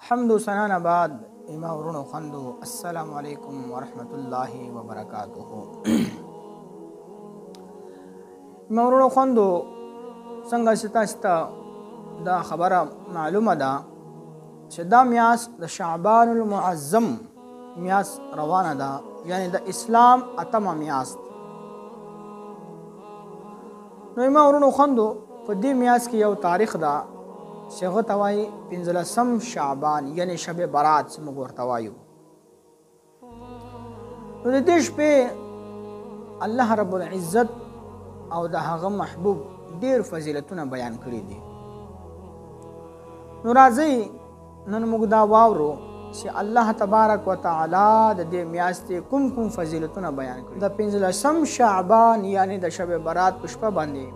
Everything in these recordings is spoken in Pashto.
حمد و ثنا بعد ایما ورونو خوندو السلام علیکم ورحمت الله وبرکاته. ایما ورونو خوندو څنګه چې تاسو ته دا خبره معلومه ده چې دا میاس د شعبان المعظم میاس روانه ده، یعنی د اسلام اتمه میاس. نو ایما ورونو خوندو په دې میاس کې یو تاریخ ده چې هغه ته وایي 15 شعبان، یعنی شب برات چې موږ ورته وایو. نو د دې شپې الله رب العزت او د هغه محبوب ډېر فضیلتونه بیان کړي دي. نو راځئ نن موږ دا واورو چې الله تبارک وتعالی د دې میاشتې کوم کوم فضیلتونه بیان کړي. د 15 شعبان یعنی د شب برات په شپه باندې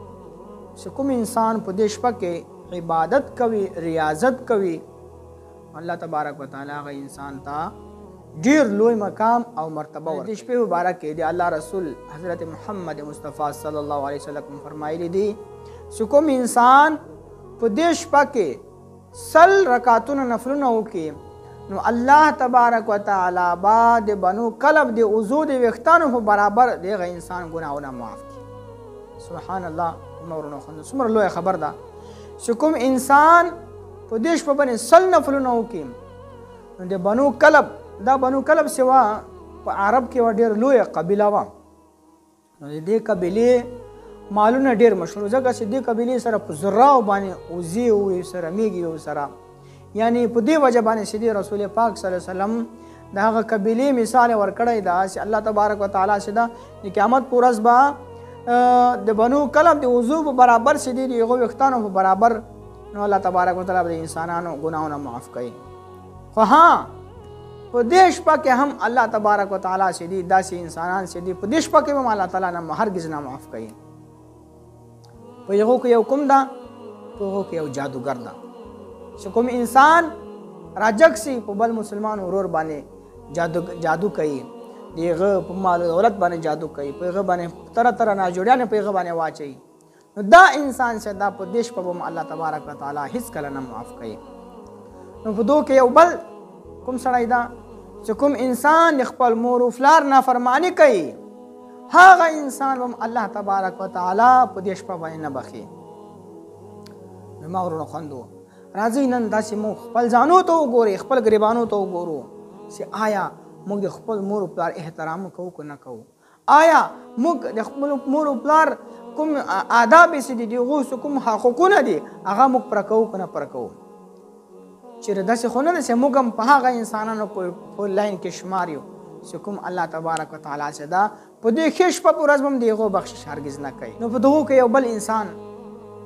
چې کوم انسان په دې شپه کې عبادت کوي، ریاضت کوي، الله تبارک وتعالی هغه انسان ته ډیر لوی مقام او مرتبه ورکوي. د شپې مبارک کې د الله رسول حضرت محمد مصطفی صلی الله علیه وسلم فرمایلی دي چې کوم انسان په دې شپه کې 100 رکعاتونه نفلونه وکړي نو الله تبارک وتعالی با د بنو کلب د وضو د وختانو په برابر دغه انسان ګناهونه معاف کړي. سبحان الله. مورونو خوند څومره لوی خبر ده چې کوم انسان په دې شپه باندې 100 نفلونه وکړي نو د بنو کلب، دا بنو کلب سوا په عرب کې ډېر لوی قبیله وه. نو د دې قبیلې مالونه ډېر مشهور، ځکه چې دې قبیلې سره په زراو باندې وزې وې سره میږي و سره، یعنی په دې وجه باندې چې رسول پاک صلی الله علیه وسلم د هغه قبیلې مثال ورکړی ده چې الله تبارک وتعالی چې د قیامت په ورځ به د بنو کلب د وضو په برابر چې دي د هغو وختانو په برابر نو الله تبارک وتعالی د انسانانو ګناهونه معاف کوي. خو ها په دې شپه کې هم الله تبارک وتعالی چې دي داسې انسانان چې دي په دې شپه کې هم الله تعالی نه هرګز نه معاف کوي. په هغو کې یو کوم ده، په هغو کې یو جادوګر ده چې کوم انسان راجګ سي په بل مسلمان ورور باندې جادو کوي، دیغه په مال دولت باندې جادو کوي، په هغه باندې طرح طرح ناجوړیان په هغه باندې واچي، نو دا انسان چې دا په دیش په الله تبارک وتعالی هیڅ کله نه معاف کوي. نو په دوه کې یو بل کوم سړی دا چې کوم انسان خپل مور او فلار نافرمانی کوي هغه انسان هم الله تبارک وتعالی په دیش په باندې نه بخي. نو ما ورونو خوندو راځي نن داسې مو خپل ځانو ته وګوري، خپل غریبانو ته وګورو چې آیا موږ د خپل مور او پلار احترام کوو که نه کوو؟ آیا موږ د خپل مور او پلار کوم آداب چې دي د هغو کوم حقوقونه دي هغه موږ پوره کوو که نه پوره کوو؟ چېرې داسې خو نه ده چې موږ هم په هغه انسانانو په لاین کې شمار یو چې کوم الله تبارک وتعالی چې دا په دې ښې شپه په ورځ به هم د هغو بخشش هرګز نه کوي. نو په دغو کې یو بل انسان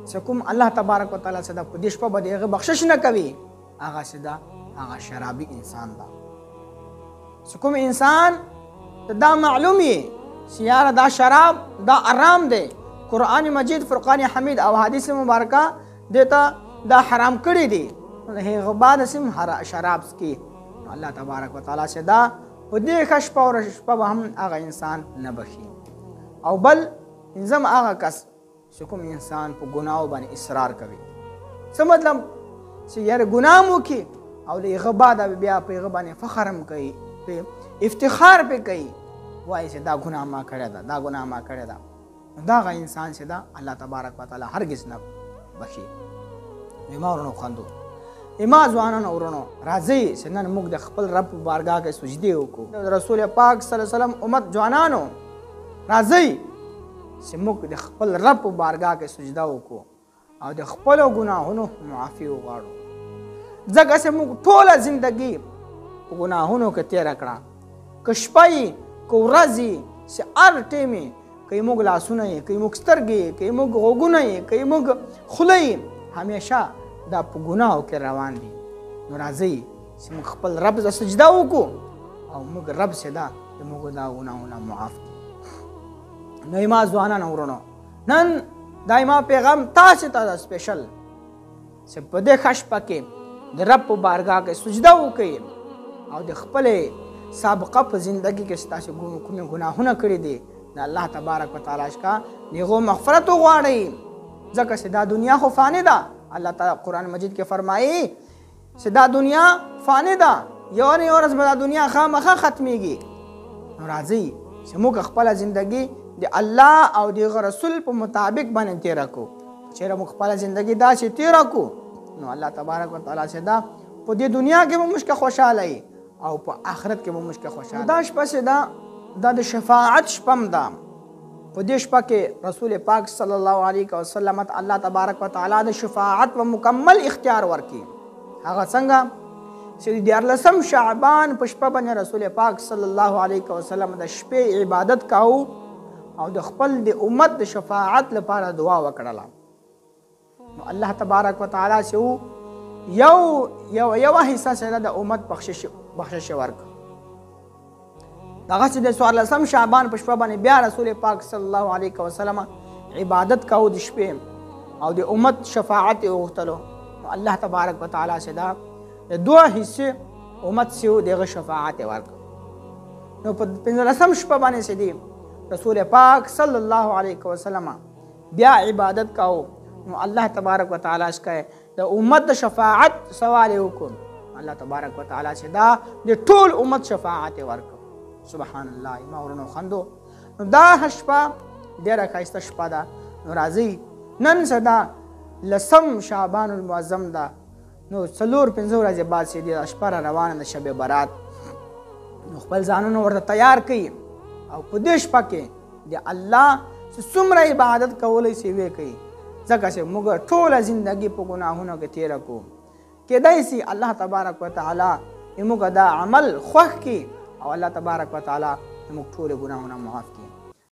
چې کوم الله تبارک وتعالی چې دا په دې شپه به د هغه بخشش نه کوي هغه چې دا هغه شرابي انسان ده. چې کوم انسان دا معلوم یې چې یاره دا شراب دا حرام دی، قرآن مجید فرقان حمید او حدیث مبارکه دې ته دا حرام کړي دي، نو هغه بعد سم شراب څکي نو الله تبارک وتعالی چې دا په دې ښه شپه او شپه به هم هغه انسان نه بخي. او بل پنځم هغه کس چې کوم انسان په ګناهو باندې اصرار کوي، څه مطلب چې یاره ګناه مو وکړي او د هغه بعد بیا په هغه باندې فخر هم کوي، په افتخار په کوي، وایي چې دا ګناه ما کړې ده، دا ګناه ما کړې ده، دا هغه انسان چې دا الله تبارک وتعالی هرګز نه بخي. ما ورونو خوندو ما ځوانانو ورونو راځئ چې نن موږ د خپل رب په بارګاه کې سجدې وکړو. د رسول پاک صلی الله علیه وسلم امت ځوانانو راځئ چې موږ د خپل رب په بارګاه کې سجده وکړو او د خپلو ګناهونو معافي وغواړو، ځکه چې موږ ټوله زندګي په ګناهونو کې تېره کړه، که شپه یې که ورځ یې چې هر ټیم یې، که موږ لاسونه یې، که موږ سترګې یې، که موږ غوږونه یې، که موږ خوله یې، همیشه دا په ګناهو کې روان دي. نو راځئ چې موږ خپل رب ته سجده وکړو او موږ رب چې دا د موږ دا ګناهونه معاف کړي. نو ما ځوانانو ورونو نن دا ما پیغام تاسو ته دا سپیشل چې په دې ښه شپه کې د رب په بارګاه کې سجده وکړئ او د خپلې سابقه په زندګي کې چې تاسو کومې ګناهونه کړي دي د الله تبارک وتعالی څخه د هغو مغفرت وغواړئ، ځکه چې دا دنیا خو فاني ده. الله تعالی قرآن مجید کې فرمایي چې دا دنیا فانی ده، یو نه یو ورځ به دا دنیا خامخا ختمیږي. نو راځئ چې موږ خپله زندګي د الله او د رسول په مطابق باندې تېره کړو. چېرې موږ خپله زندګي داسې تېره کړو نو الله تبارک وتعالی چې دا په دې دنیا کې به موږ خوشحاله یي او په آخرت کې به موږ خوشحاله. دا شپه چې دا د شفاعت شپه ده. په دې شپه کې رسول پاک صلی الله علیه وسلم الله تبارک وتعالی د شفاعت په مکمل اختیار ورکړي. هغه څنګه چې د 14 شعبان په شپه باندې رسول پاک صلی الله علیه وسلم د شپې عبادت کاوه او د خپل د امت د شفاعت لپاره دعا وکړله. نو الله تبارک وتعالی چې یو حصہ سره د امت بخشش ورکړه. دغسې د 14 شعبان په شپه باندې بیا رسول پاک صلی الله علیه وسلم عبادت کاوه د شپې او د امت شفاعت یې وغوښتلو. نو الله تبارک وتعالی چې دا د 2 حصې امت چې و دغه شفاعت یې ورکړه. نو په 15 شپه باندې چې دی رسول پاک صلی الله علیه وسلم بیا عبادت کاوه. نو الله تبارک وتعالی څخه د امت د شفاعت سوال یې وکړ. الله تبارک وتعالی چې دا د ټول امت شفاعت یې ورکړ. سبحان الله. ما ورونو خوندو نو دا شپه ډېره ښایسته شپه ده. نو راځئ نن څه ده 10 شعبان المعظم ده. نو 4-5 ورځې بعد چې دا شپه را روانه ده شب برات. نو خپل ځانونه ورته تیار کړئ او په دې شپه کې د الله چې څومره عبادت کولی شي ویې کوئ. ځکه چې موږ ټوله زندګي په ګناهونو کې تېره کړو. کیدای شي الله تبارک وتعالی موږ دا عمل خوښ کړي او الله تبارک وتعالی موږ ټول ګناهونه معاف کړي.